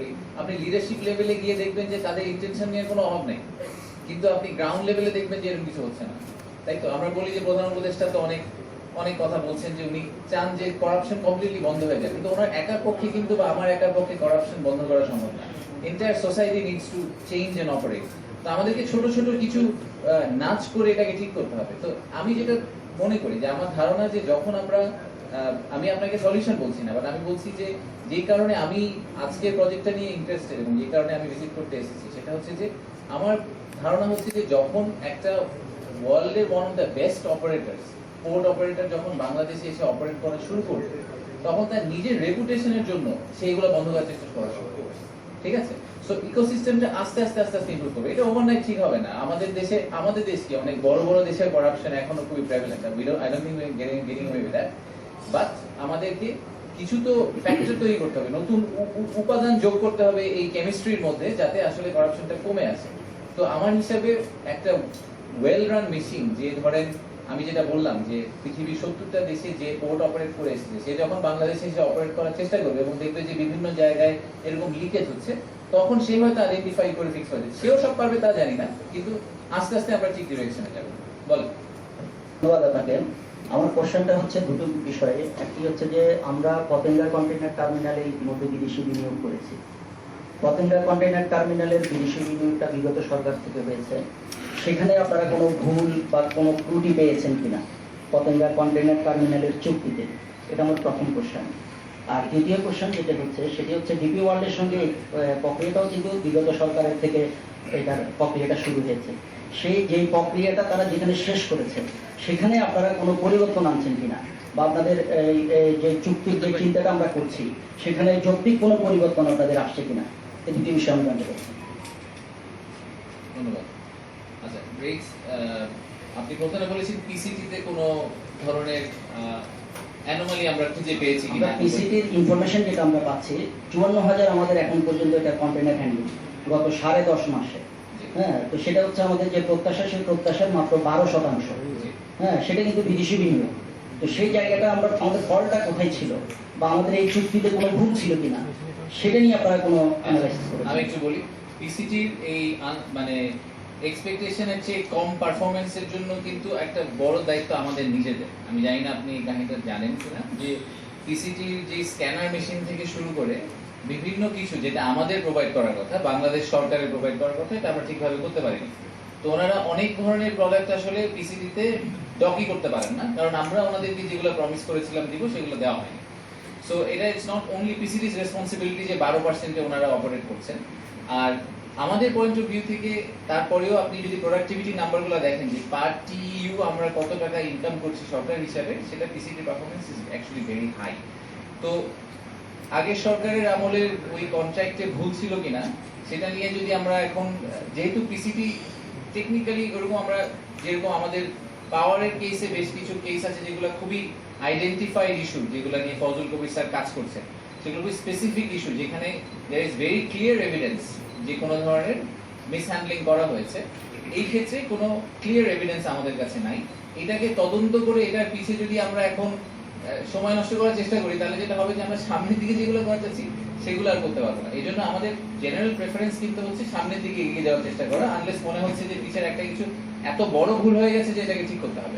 বলি, আপনি লিডারশিপ লেভেলে গিয়ে দেখবেন যে তাদের ইন্টেনশন নিয়ে কোনো অভাব নেই, কিন্তু আপনি গ্রাউন্ড লেভেলে দেখবেন যে এরকম কিছু হচ্ছে না। তাই তো আমরা বলি যে প্রধান উপদেষ্টা তো অনেক অনেক কথা বলছেন যে উনি চান যে করাপশন কমপ্লিটলি বন্ধ হয়ে যায়, কিন্তু ওনার একার পক্ষে কিন্তু বা আমার একার পক্ষে করাপশন বন্ধ করা সম্ভব না। Entire society needs to change and operate. তো আমাদেরকে ছোট ছোট কিছু নাচ করে এটাকে ঠিক করতে হবে। তো আমি যেটা মনে করি যে আমার ধারণা যে যখন আমরা আমি আপনাকে সলিউশন বলছি না, বাট আমি বলছি যে যেই কারণে আমি আজকের প্রজেক্টটা নিয়ে ইন্টারেস্টেড এবং যে কারণে আমি ভিজিট করতে এসেছি সেটা হচ্ছে যে আমার ধারণা হচ্ছে যে যখন একটা ওয়ার্ল্ডের one of the best operators port operator যখন বাংলাদেশে এসে অপারেট করা শুরু করবে, তখন তার নিজের রেপুটেশনের জন্য সেইগুলো বন্ধ করার চেষ্টা করা শুরু করবে। ঠিক আছে? সো ইকোসিস্টেমটা আস্তে আস্তে আস্তে আস্তে ইমপ্রুভ করবে। এটা ওভারনাইট ঠিক হবে না। আমাদের দেশ কি অনেক বড় বড় দেশের করাপশন এখনো খুবই prevalent. I don't think we are getting away with that. But আমাদেরকে কিছু তো ফ্যাক্টর তৈরি করতে হবে, নতুন উপাদান যোগ করতে হবে এই কেমিস্ট্রির মধ্যে, যাতে আসলে করাপশনটা কমে আসে। তো আমার হিসাবে একটা ওয়েল রান মেশিন, যে ধরেন আমি যেটা বললাম যে পৃথিবীর 70টা দেশে যে পোর্ট অপারেট করে এসেছে, সে যখন বাংলাদেশে এসে অপারেট করার চেষ্টা করবে এবং দেখবে যে বিভিন্ন জায়গায় এরকম লিকেজ হচ্ছে, তখন সে হয়তো আইডেন্টিফাই করে ফিক্স হয়ে যাবে। সেও সব পারবে তা জানি না, কিন্তু আস্তে আস্তে আমরা ঠিক ডিরেকশনে যাবো। বল। ধন্যবাদ আপনাকে। আমার কোশ্চেনটা হচ্ছে দুটো বিষয়ে। একটি হচ্ছে যে আমরা পতেঙ্গা কন্টেইনার টার্মিনালে ইতিমধ্যে বিদেশি বিনিয়োগ করেছি। পতেঙ্গা কন্টেইনার টার্মিনালের বিদেশি বিনিয়োগটা বিগত সরকার থেকে হয়েছে, সেখানে আপনারা কোনো ভুল বা কোনো ত্রুটি পেয়েছেন কিনা পতেঙ্গা কন্টেইনার টার্মিনালের চুক্তিতে? এটা আমার প্রথম কোশ্চেন। আর দ্বিতীয় কোশ্চেন যেটা হচ্ছে সেটি হচ্ছে ডিপি ওয়ার্ল্ডের সঙ্গে প্রক্রিয়াটাও কিন্তু বিগত সরকারের থেকে এটার প্রক্রিয়াটা শুরু হয়েছে। সেই যেই প্রক্রিয়াটা তারা যেখানে শেষ করেছে সেখানে আপনারা কোনো পরিবর্তন আনছেন কিনা, বা আপনাদের যে চুক্তির যে চিন্তাটা আমরা করছি সেখানে যৌক্তিক কোনো পরিবর্তন আপনাদের আসছে কিনা, এই দুটি বিষয় আমি জানতে পারছি। ধন্যবাদ। আচ্ছা গ্রেট। আপনি প্রথমে বলেছেন পিসিটিতে কোনো ধরনের অ্যানোমালি আমরা খুঁজে পেয়েছি কিনা। আমরা পিসিটির ইনফরমেশন যেটা আমরা পাচ্ছি 54,000 আমাদের এখন পর্যন্ত এটা কন্টেইনার হ্যান্ডলিং গত 10.5 মাসে। হ্যাঁ, তো সেটা হচ্ছে আমাদের যে প্রত্যাশা, সেই প্রত্যাশার মাত্র 12%। হ্যাঁ, সেটা কিন্তু বিদেশি বিনিয়োগ। তো সেই জায়গাটা আমরা আমাদের ফলটা কোথায় ছিল, বা আমাদের এই চুক্তিতে কোনো ভুল ছিল কিনা, সেটা নিয়ে আপনারা কোনো অ্যানালাইসিস করেছেন? আমি একটু বলি, পিসিটির এই মানে এক্সপেকটেশনের চেয়ে কম পারফরম্যান্সের জন্য কিন্তু একটা বড় দায়িত্ব আমাদের নিজেদের। আমি জানি না আপনি এই কাহিনীটা জানেন কিনা, যে পিসিটির যে স্ক্যানার মেশিন থেকে শুরু করে বিভিন্ন কিছু যেটা আমাদের প্রোভাইড করার কথা, বাংলাদেশ সরকারের প্রোভাইড করার কথা, এটা আমরা ঠিকভাবে করতে পারিনি। তো ওনারা অনেক ধরনের প্রোডাক্ট আসলে পিসিটিতে ডকই করতে পারেন না, কারণ আমরা ওনাদেরকে যেগুলো প্রমিস করেছিলাম দিব সেগুলো দেওয়া হয়নি। সো এটা ইটস নট অনলি পিসিটিস রেসপন্সিবিলিটি যে 12%-এ ওনারা অপারেট করছেন। আর আমাদের পয়েন্ট অফ ভিউ থেকে তারপরেও আপনি যদি প্রোডাক্টিভিটি নাম্বারগুলো দেখেন যে পার টিইউ আমরা কত টাকা ইনকাম করছি সরকার হিসাবে, সেটা PCT performance is actually very high. তো আগের সরকারের আমলের ওই কন্ট্রাক্টে ভুল ছিল কিনা সেটা নিয়ে যদি আমরা এখন, যেহেতু পিসিটি টেকনিক্যালি ওরকম আমরা যেরকম আমাদের পাওয়ারের কেসে বেশ কিছু কেস আছে যেগুলো খুবই আইডেন্টিফাইড ইস্যু, যেগুলো নিয়ে ফজল কবির স্যার কাজ করছেন, সেগুলো খুবই স্পেসিফিক ইস্যু যেখানে there is very clear evidence যে কোনো ধরনের মিসহ্যান্ডলিং করা হয়েছে। এই ক্ষেত্রে কোনো ক্লিয়ার এভিডেন্স আমাদের কাছে নাই। এটাকে তদন্ত করে এটার পিছে যদি আমরা এখন সময় নষ্ট করার চেষ্টা করি, তাহলে যেটা হবে যে আমরা সামনের দিকে যেগুলো করা যাচ্ছি সেগুলো আর করতে পারবো না। এই জন্য আমাদের জেনারেল প্রেফারেন্স কিন্তু হচ্ছে সামনের দিকে এগিয়ে যাওয়ার চেষ্টা করা, আনলেস মনে হচ্ছে যে পিছের একটা কিছু এত বড় ভুল হয়ে গেছে যে এটাকে ঠিক করতে হবে।